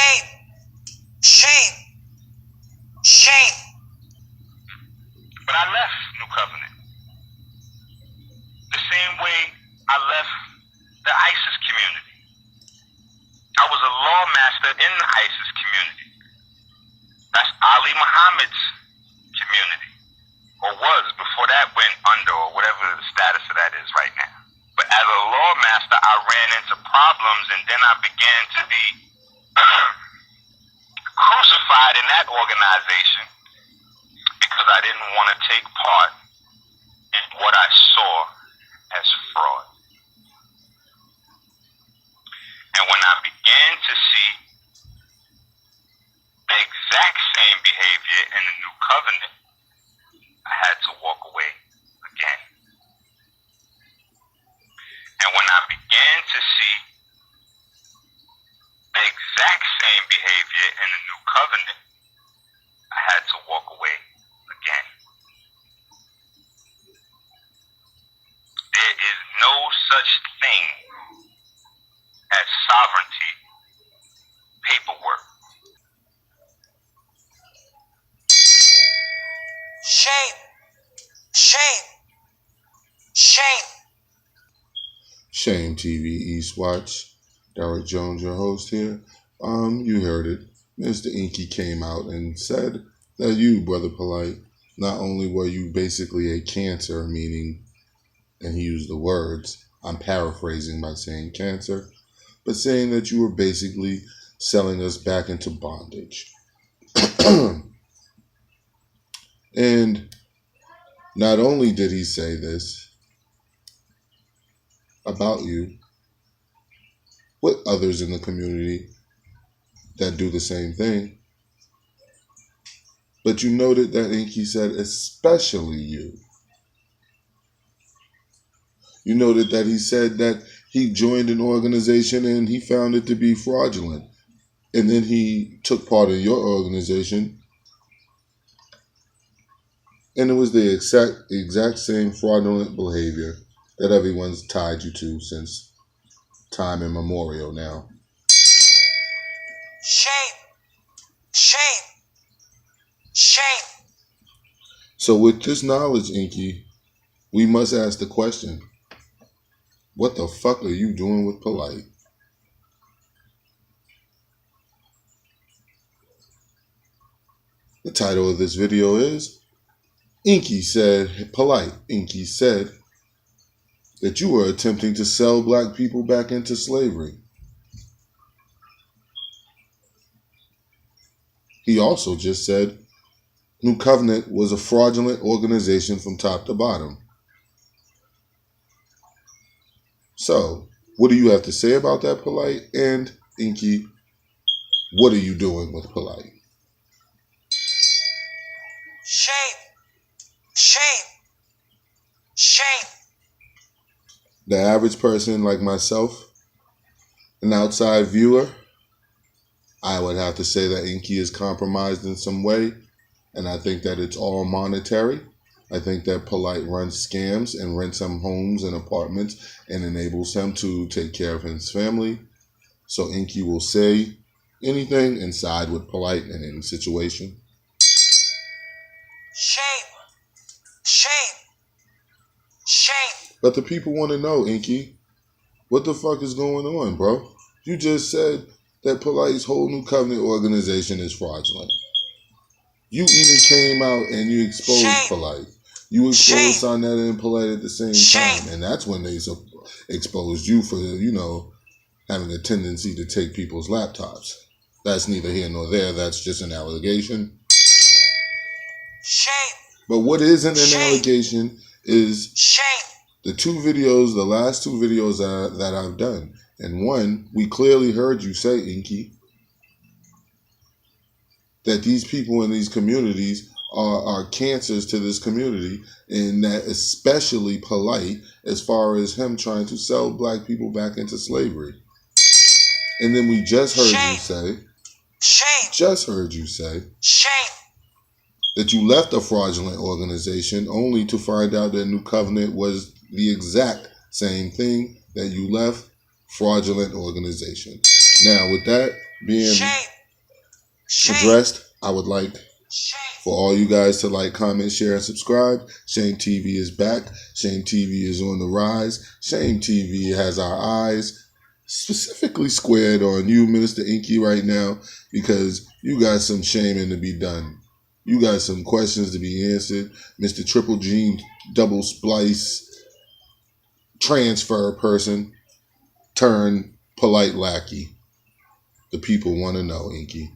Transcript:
Shame. Shame. Shame. But I left New Covenant. The same way I left the ISIS community. I was a lawmaster in the ISIS community. That's Ali Muhammad's community. Or was, before that went under, or whatever the status of that is right now. But as a lawmaster, I ran into problems, and then I began to be crucified in that organization because I didn't want to take part in what I saw as fraud. And when I began to see the exact same behavior in the New Covenant, I had to walk away again. And when I began to see the exact same behavior in the New Covenant, I had to walk away again. There is no such thing as sovereignty paperwork. Shame. Shame. Shame. Shame TV East Watch. Derek Jones, your host here. You heard it. Mr. Enqi came out and said that you, Brother Polight, not only were you basically a cancer, meaning, and he used the words, I'm paraphrasing by saying cancer, but saying that you were basically selling us back into bondage. And not only did he say this about you, with others in the community that do the same thing, but you noted that Enqi said especially you. You noted that he said that he joined an organization and he found it to be fraudulent. And then he took part in your organization. And it was the exact same fraudulent behavior that everyone's tied you to since time immemorial now. Shame. Shame. Shame. So with this knowledge, Enqi, we must ask the question, what the fuck are you doing with Polight? The title of this video is Polight Enqi said that you were attempting to sell black people back into slavery. He also just said New Covenant was a fraudulent organization from top to bottom. So, what do you have to say about that, Polight? And, Enqi, what are you doing with Polight? Shame. Shame. Shame. The average person like myself, an outside viewer, I would have to say that Enqi is compromised in some way, and I think that it's all monetary. I think that Polight runs scams and rents some homes and apartments and enables him to take care of his family. So Enqi will say anything and side with Polight in any situation. Shame. Shame. Shame. But the people want to know, Enqi, what the fuck is going on, bro? You just said that Polight's whole New Covenant organization is fraudulent. You even came out and you exposed Polight. You exposed Sonetta and Polight at the same time. And that's when they exposed you for, having a tendency to take people's laptops. That's neither here nor there. That's just an allegation. Shame. But what isn't an allegation is shame. The last two videos that I've done. And one, we clearly heard you say, Enqi, that these people in these communities are cancers to this community, and that especially Polight as far as him trying to sell black people back into slavery. And then we just heard you say that you left a fraudulent organization only to find out that New Covenant was the exact same thing that you left, fraudulent organization. Now, with that being addressed, I would like Shame. for all you guys to like, comment, share, and subscribe. Shame TV is back. Shame TV is on the rise. Shame TV has our eyes specifically squared on you, Minister Enqi, right now, because you got some shaming to be done. You got some questions to be answered. Mr. Triple Gene double splice transfer person turn polite lackey. The people want to know, Enqi.